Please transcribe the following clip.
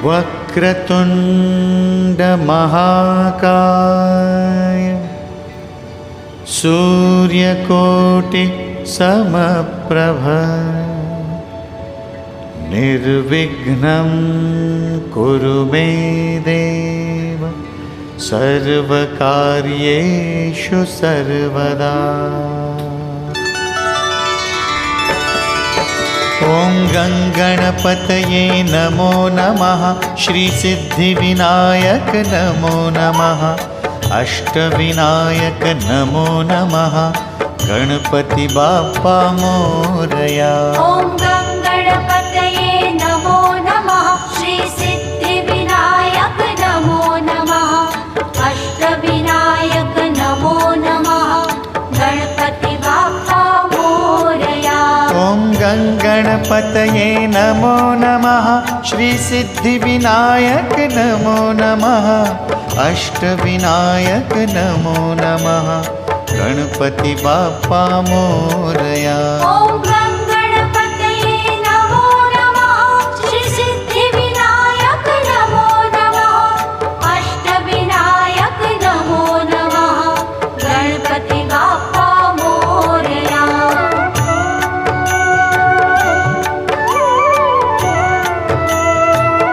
वक्रतुंड महाकाय सूर्यकोटि समप्रभ निर्विघ्नं कुरु मे देव सर्वकार्येषु सर्वदा। ॐ गणपतये नमो नमः। श्री सिद्धिविनायक नमो नमः। अष्टविनायक नमो नमः। गणपति बाप्पा मोरया। ॐ गणपतये नमो नमः। श्री सिद्धिविनायक नमो नमः। अष्टविनायक नमो नमः। गणपति बाप्पा मोरया। ॐ गणपतये नमो नमः। श्री सिद्धिविनायक नमो नमः। अष्टविनायक नमो नमः। गणपति बाप्पा मोरया। ॐ